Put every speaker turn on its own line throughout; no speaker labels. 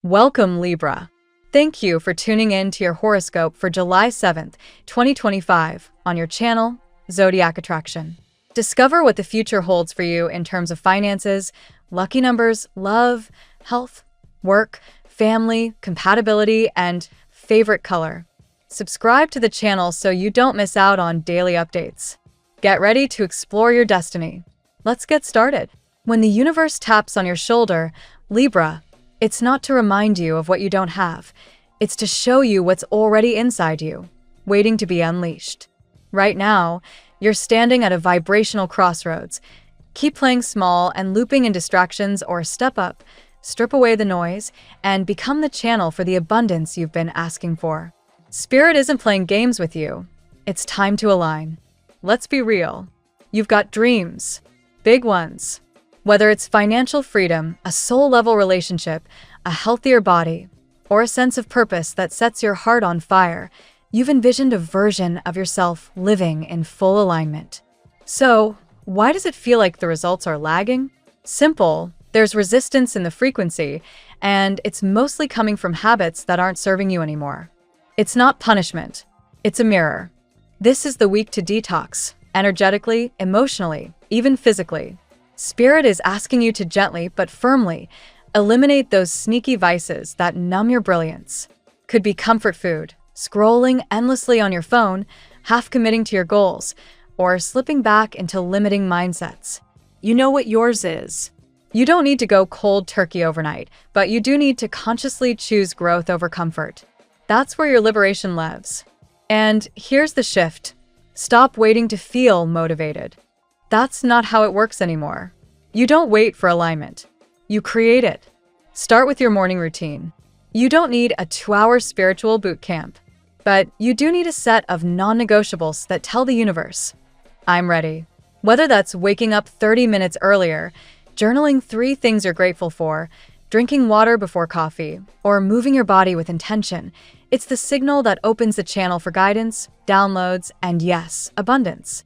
Welcome, Libra. Thank you for tuning in to your horoscope for July 7th, 2025 on your channel, Zodiac Attraction. Discover what the future holds for you in terms of finances, lucky numbers, love, health, work, family, compatibility, and favorite color. Subscribe to the channel so you don't miss out on daily updates. Get ready to explore your destiny. Let's get started. When the universe taps on your shoulder, Libra, it's not to remind you of what you don't have. It's to show you what's already inside you, waiting to be unleashed. Right now, you're standing at a vibrational crossroads. Keep playing small and looping in distractions, or step up, strip away the noise, and become the channel for the abundance you've been asking for. Spirit isn't playing games with you. It's time to align. Let's be real. You've got dreams. Big ones. Whether it's financial freedom, a soul-level relationship, a healthier body, or a sense of purpose that sets your heart on fire, you've envisioned a version of yourself living in full alignment. So, why does it feel like the results are lagging? Simple. There's resistance in the frequency, and it's mostly coming from habits that aren't serving you anymore. It's not punishment. It's a mirror. This is the week to detox, energetically, emotionally, even physically. Spirit is asking you to gently but firmly eliminate those sneaky vices that numb your brilliance. Could be comfort food, scrolling endlessly on your phone, half committing to your goals, or slipping back into limiting mindsets. You know what yours is. You don't need to go cold turkey overnight, but you do need to consciously choose growth over comfort. That's where your liberation lives. And here's the shift. Stop waiting to feel motivated. That's not how it works anymore. You don't wait for alignment. You create it. Start with your morning routine. You don't need a 2-hour spiritual boot camp, but you do need a set of non-negotiables that tell the universe, I'm ready. Whether that's waking up 30 minutes earlier, journaling 3 things you're grateful for, drinking water before coffee, or moving your body with intention, it's the signal that opens the channel for guidance, downloads, and yes, abundance.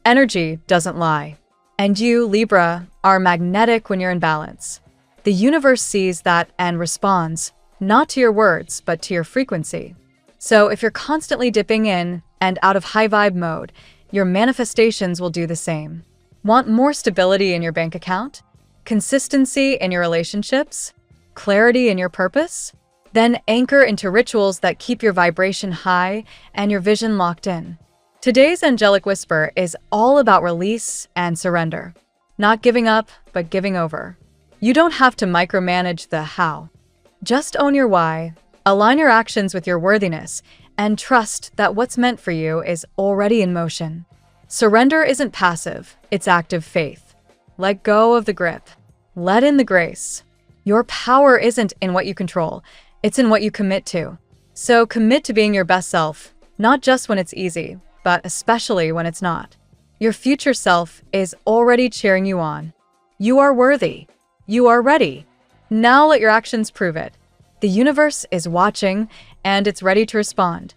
Energy doesn't lie. And you, Libra, are magnetic when you're in balance. The universe sees that and responds, not to your words, but to your frequency. So if you're constantly dipping in and out of high vibe mode, your manifestations will do the same. Want more stability in your bank account? Consistency in your relationships? Clarity in your purpose? Then anchor into rituals that keep your vibration high and your vision locked in. Today's angelic whisper is all about release and surrender. Not giving up, but giving over. You don't have to micromanage the how. Just own your why, align your actions with your worthiness, and trust that what's meant for you is already in motion. Surrender isn't passive, it's active faith. Let go of the grip. Let in the grace. Your power isn't in what you control, it's in what you commit to. So commit to being your best self, not just when it's easy, but especially when it's not. Your future self is already cheering you on. You are worthy. You are ready. Now let your actions prove it. The universe is watching, and it's ready to respond.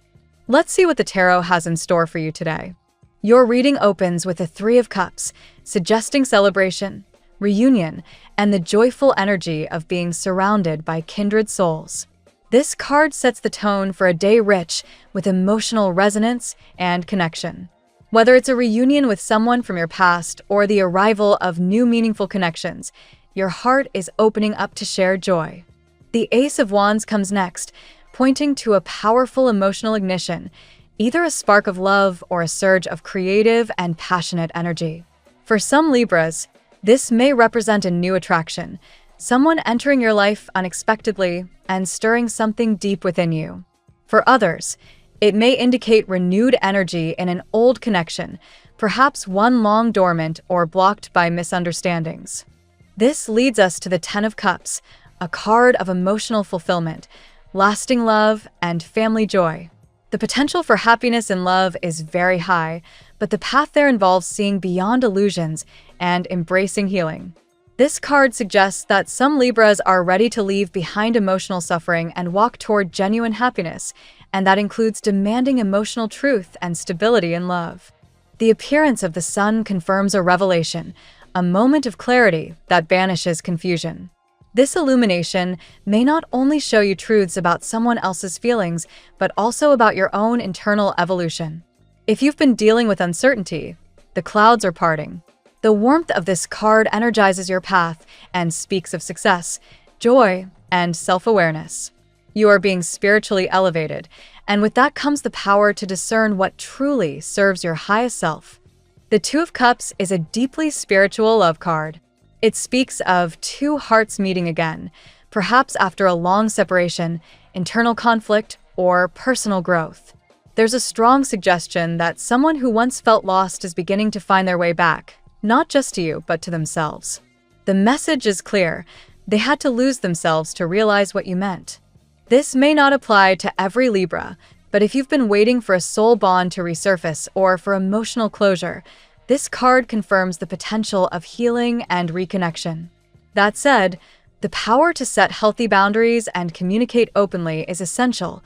Let's see what the tarot has in store for you today. Your reading opens with the 3 of Cups, suggesting celebration, reunion, and the joyful energy of being surrounded by kindred souls. This card sets the tone for a day rich with emotional resonance and connection. Whether it's a reunion with someone from your past or the arrival of new meaningful connections, your heart is opening up to share joy. The Ace of Wands comes next, pointing to a powerful emotional ignition, either a spark of love or a surge of creative and passionate energy. For some Libras, this may represent a new attraction, someone entering your life unexpectedly and stirring something deep within you. For others, it may indicate renewed energy in an old connection, perhaps one long dormant or blocked by misunderstandings. This leads us to the 10 of Cups, a card of emotional fulfillment, lasting love, and family joy. The potential for happiness in love is very high, but the path there involves seeing beyond illusions and embracing healing. This card suggests that some Libras are ready to leave behind emotional suffering and walk toward genuine happiness, and that includes demanding emotional truth and stability in love. The appearance of the sun confirms a revelation, a moment of clarity that banishes confusion. This illumination may not only show you truths about someone else's feelings, but also about your own internal evolution. If you've been dealing with uncertainty, the clouds are parting. The warmth of this card energizes your path and speaks of success, joy, and self-awareness. You are being spiritually elevated, and with that comes the power to discern what truly serves your highest self. The Two of Cups is a deeply spiritual love card. It speaks of two hearts meeting again, perhaps after a long separation, internal conflict, or personal growth. There's a strong suggestion that someone who once felt lost is beginning to find their way back, not just to you, but to themselves. The message is clear. They had to lose themselves to realize what you meant. This may not apply to every Libra, but if you've been waiting for a soul bond to resurface or for emotional closure, this card confirms the potential of healing and reconnection. That said, the power to set healthy boundaries and communicate openly is essential.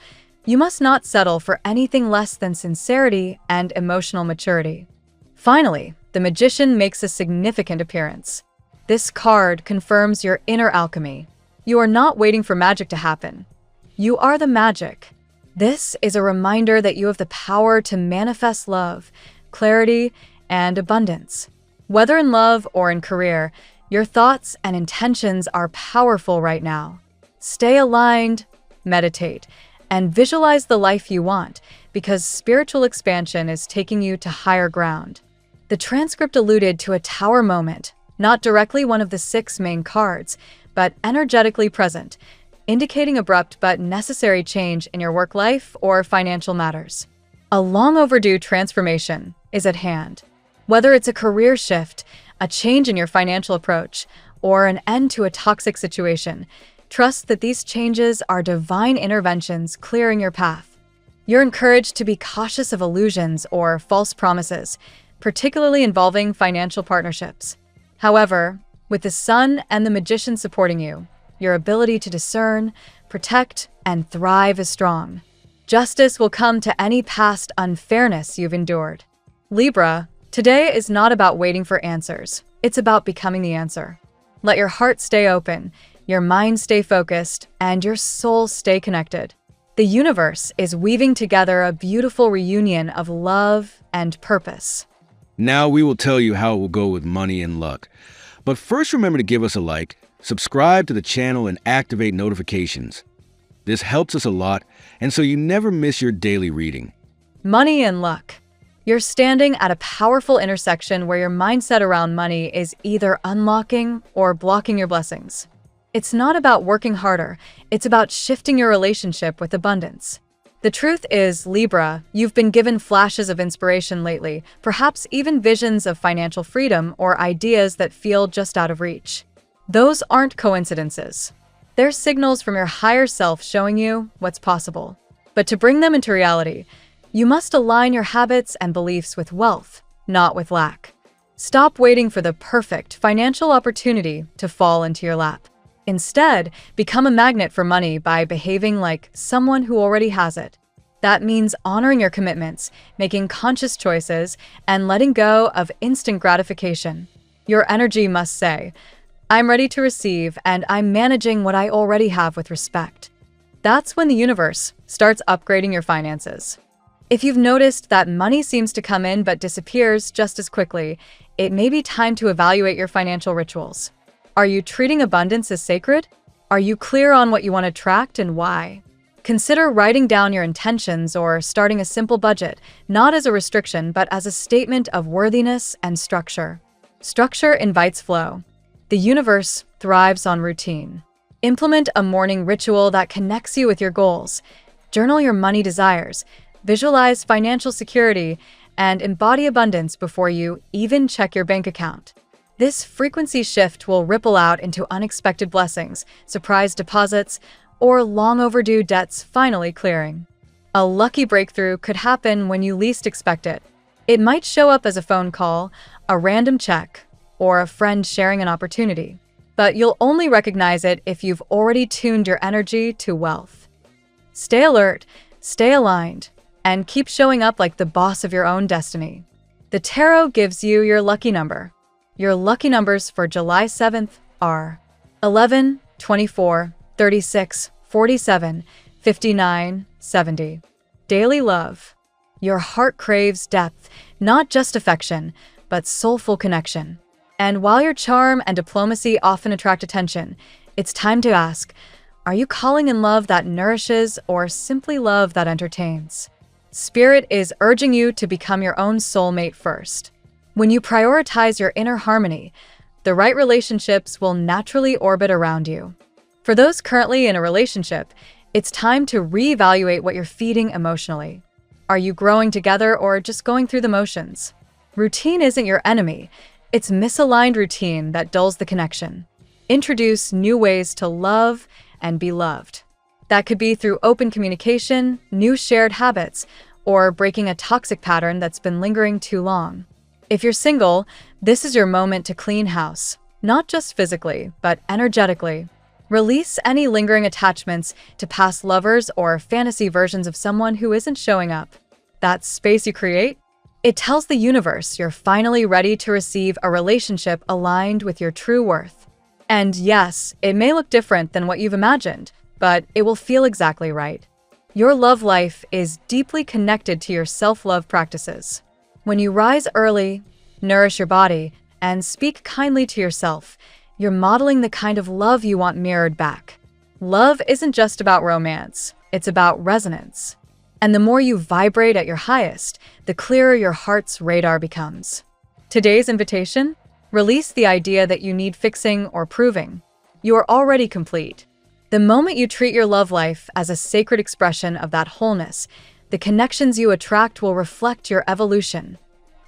You must not settle for anything less than sincerity and emotional maturity. Finally, the Magician makes a significant appearance. This card confirms your inner alchemy. You are not waiting for magic to happen. You are the magic. This is a reminder that you have the power to manifest love, clarity, and abundance. Whether in love or in career, your thoughts and intentions are powerful right now. Stay aligned, meditate, and visualize the life you want, because spiritual expansion is taking you to higher ground. The transcript alluded to a tower moment, not directly one of the 6 main cards, but energetically present, indicating abrupt but necessary change in your work life or financial matters. A long overdue transformation is at hand. Whether it's a career shift, a change in your financial approach, or an end to a toxic situation, trust that these changes are divine interventions clearing your path. You're encouraged to be cautious of illusions or false promises, particularly involving financial partnerships. However, with the Sun and the Magician supporting you, your ability to discern, protect, and thrive is strong. Justice will come to any past unfairness you've endured. Libra, today is not about waiting for answers. It's about becoming the answer. Let your heart stay open, your mind stay focused, and your soul stay connected. The universe is weaving together a beautiful reunion of love and purpose.
Now we will tell you how it will go with money and luck. But first, remember to give us a like, subscribe to the channel, and activate notifications. This helps us a lot, and so you never miss your daily reading.
Money and luck. You're standing at a powerful intersection where your mindset around money is either unlocking or blocking your blessings. It's not about working harder, it's about shifting your relationship with abundance. The truth is, Libra, you've been given flashes of inspiration lately, perhaps even visions of financial freedom or ideas that feel just out of reach. Those aren't coincidences. They're signals from your higher self showing you what's possible. But to bring them into reality, you must align your habits and beliefs with wealth, not with lack. Stop waiting for the perfect financial opportunity to fall into your lap. Instead, become a magnet for money by behaving like someone who already has it. That means honoring your commitments, making conscious choices, and letting go of instant gratification. Your energy must say, "I'm ready to receive, and I'm managing what I already have with respect." That's when the universe starts upgrading your finances. If you've noticed that money seems to come in but disappears just as quickly, it may be time to evaluate your financial rituals. Are you treating abundance as sacred? Are you clear on what you want to attract and why? Consider writing down your intentions or starting a simple budget, not as a restriction but as a statement of worthiness and structure. Structure invites flow. The universe thrives on routine. Implement a morning ritual that connects you with your goals. Journal your money desires. Visualize financial security, and embody abundance before you even check your bank account. This frequency shift will ripple out into unexpected blessings, surprise deposits, or long overdue debts finally clearing. A lucky breakthrough could happen when you least expect it. It might show up as a phone call, a random check, or a friend sharing an opportunity. But you'll only recognize it if you've already tuned your energy to wealth. Stay alert, stay aligned, and keep showing up like the boss of your own destiny. The tarot gives you your lucky number. Your lucky numbers for July 7th are 11, 24, 36, 47, 59, 70. Daily love. Your heart craves depth, not just affection, but soulful connection. And while your charm and diplomacy often attract attention, it's time to ask, are you calling in love that nourishes or simply love that entertains? Spirit is urging you to become your own soulmate first. When you prioritize your inner harmony, the right relationships will naturally orbit around you. For those currently in a relationship, it's time to reevaluate what you're feeding emotionally. Are you growing together or just going through the motions? Routine isn't your enemy. It's misaligned routine that dulls the connection. Introduce new ways to love and be loved. That could be through open communication, new shared habits, or breaking a toxic pattern that's been lingering too long. If you're single, this is your moment to clean house, not just physically, but energetically. Release any lingering attachments to past lovers or fantasy versions of someone who isn't showing up. That space you create, it tells the universe you're finally ready to receive a relationship aligned with your true worth. And yes, it may look different than what you've imagined, but it will feel exactly right. Your love life is deeply connected to your self-love practices. When you rise early, nourish your body, and speak kindly to yourself, you're modeling the kind of love you want mirrored back. Love isn't just about romance, it's about resonance. And the more you vibrate at your highest, the clearer your heart's radar becomes. Today's invitation? Release the idea that you need fixing or proving. You are already complete. The moment you treat your love life as a sacred expression of that wholeness, the connections you attract will reflect your evolution,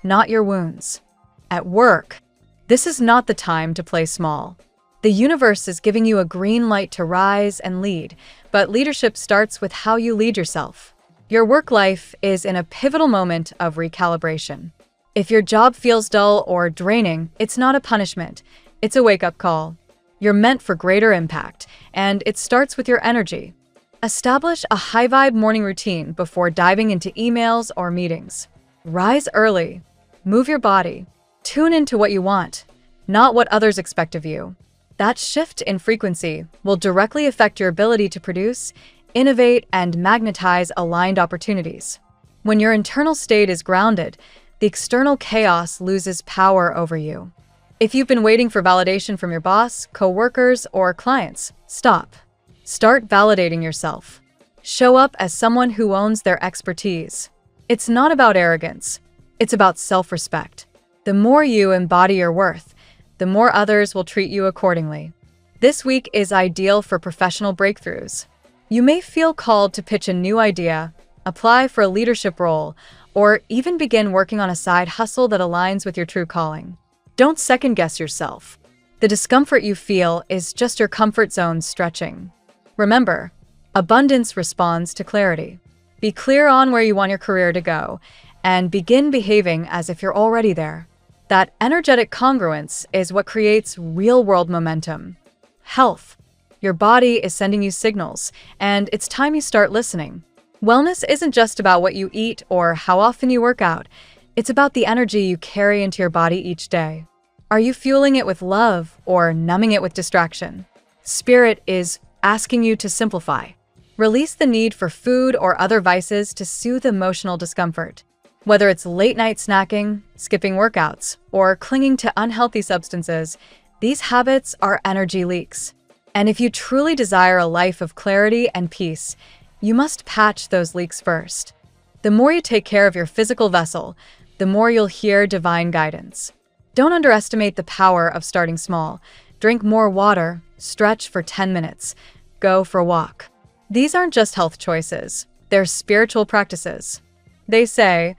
not your wounds. At work, this is not the time to play small. The universe is giving you a green light to rise and lead, but leadership starts with how you lead yourself. Your work life is in a pivotal moment of recalibration. If your job feels dull or draining, it's not a punishment, it's a wake-up call. You're meant for greater impact, and it starts with your energy. Establish a high-vibe morning routine before diving into emails or meetings. Rise early. Move your body. Tune into what you want, not what others expect of you. That shift in frequency will directly affect your ability to produce, innovate, and magnetize aligned opportunities. When your internal state is grounded, the external chaos loses power over you. If you've been waiting for validation from your boss, coworkers, or clients, stop. Start validating yourself. Show up as someone who owns their expertise. It's not about arrogance. It's about self-respect. The more you embody your worth, the more others will treat you accordingly. This week is ideal for professional breakthroughs. You may feel called to pitch a new idea, apply for a leadership role, or even begin working on a side hustle that aligns with your true calling. Don't second-guess yourself. The discomfort you feel is just your comfort zone stretching. Remember, abundance responds to clarity. Be clear on where you want your career to go, and begin behaving as if you're already there. That energetic congruence is what creates real-world momentum. Health. Your body is sending you signals, and it's time you start listening. Wellness isn't just about what you eat or how often you work out. It's about the energy you carry into your body each day. Are you fueling it with love or numbing it with distraction? Spirit is asking you to simplify. Release the need for food or other vices to soothe emotional discomfort. Whether it's late-night snacking, skipping workouts, or clinging to unhealthy substances, these habits are energy leaks. And if you truly desire a life of clarity and peace, you must patch those leaks first. The more you take care of your physical vessel, the more you'll hear divine guidance. Don't underestimate the power of starting small. Drink more water, stretch for 10 minutes, go for a walk. These aren't just health choices, they're spiritual practices. They say,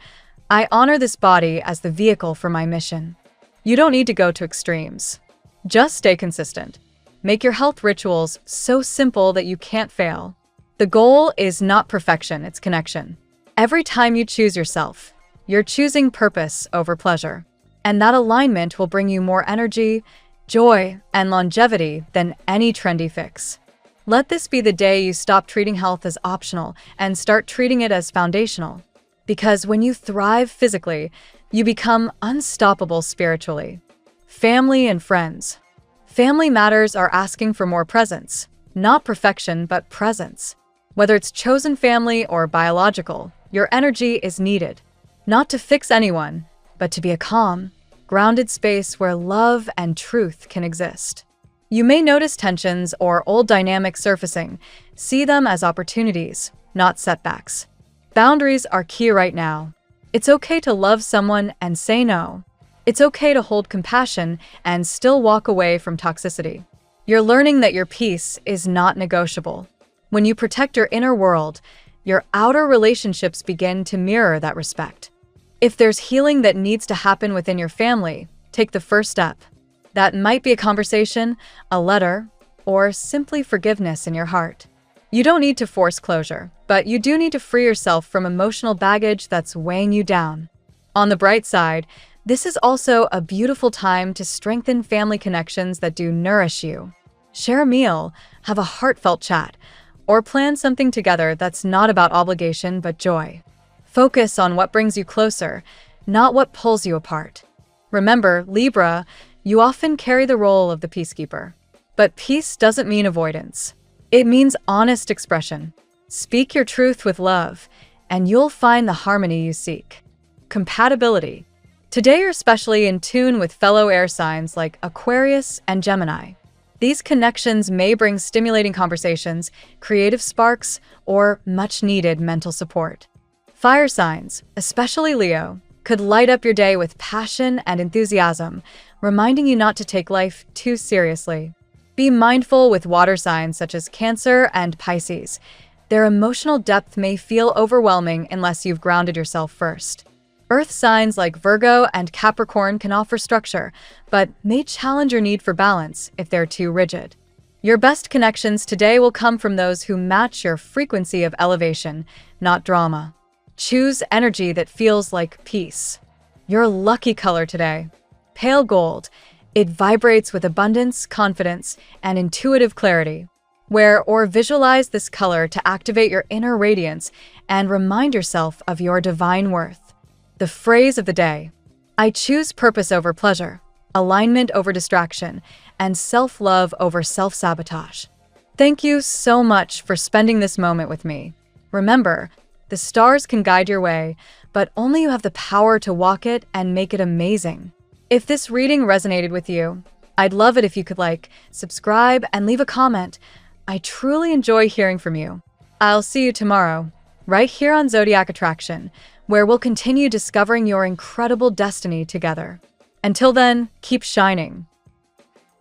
I honor this body as the vehicle for my mission. You don't need to go to extremes. Just stay consistent. Make your health rituals so simple that you can't fail. The goal is not perfection, it's connection. Every time you choose yourself, you're choosing purpose over pleasure. And that alignment will bring you more energy, joy, and longevity than any trendy fix. Let this be the day you stop treating health as optional and start treating it as foundational. Because when you thrive physically, you become unstoppable spiritually. Family and friends. Family matters are asking for more presence. Not perfection, but presence. Whether it's chosen family or biological, your energy is needed. Not to fix anyone, but to be a calm, grounded space where love and truth can exist. You may notice tensions or old dynamics surfacing. See them as opportunities, not setbacks. Boundaries are key right now. It's okay to love someone and say no. It's okay to hold compassion and still walk away from toxicity. You're learning that your peace is not negotiable. When you protect your inner world, your outer relationships begin to mirror that respect. If there's healing that needs to happen within your family, take the first step. That might be a conversation, a letter, or simply forgiveness in your heart. You don't need to force closure, but you do need to free yourself from emotional baggage that's weighing you down. On the bright side, this is also a beautiful time to strengthen family connections that do nourish you. Share a meal, have a heartfelt chat, or plan something together that's not about obligation but joy. Focus on what brings you closer, not what pulls you apart. Remember, Libra, you often carry the role of the peacekeeper. But peace doesn't mean avoidance. It means honest expression. Speak your truth with love, and you'll find the harmony you seek. Compatibility. Today you're especially in tune with fellow air signs like Aquarius and Gemini. These connections may bring stimulating conversations, creative sparks, or much-needed mental support. Fire signs, especially Leo, could light up your day with passion and enthusiasm, reminding you not to take life too seriously. Be mindful with water signs such as Cancer and Pisces. Their emotional depth may feel overwhelming unless you've grounded yourself first. Earth signs like Virgo and Capricorn can offer structure, but may challenge your need for balance if they're too rigid. Your best connections today will come from those who match your frequency of elevation, not drama. Choose energy that feels like peace. Your lucky color today: pale gold. It vibrates with abundance, confidence, and intuitive clarity. Wear or visualize this color to activate your inner radiance and remind yourself of your divine worth. The phrase of the day: I choose purpose over pleasure, alignment over distraction, and self-love over self-sabotage. Thank you so much for spending this moment with me. Remember, the stars can guide your way, but only you have the power to walk it and make it amazing. If this reading resonated with you, I'd love it if you could like, subscribe, and leave a comment. I truly enjoy hearing from you. I'll see you tomorrow, right here on Zodiac Attraction, where we'll continue discovering your incredible destiny together. Until then, keep shining.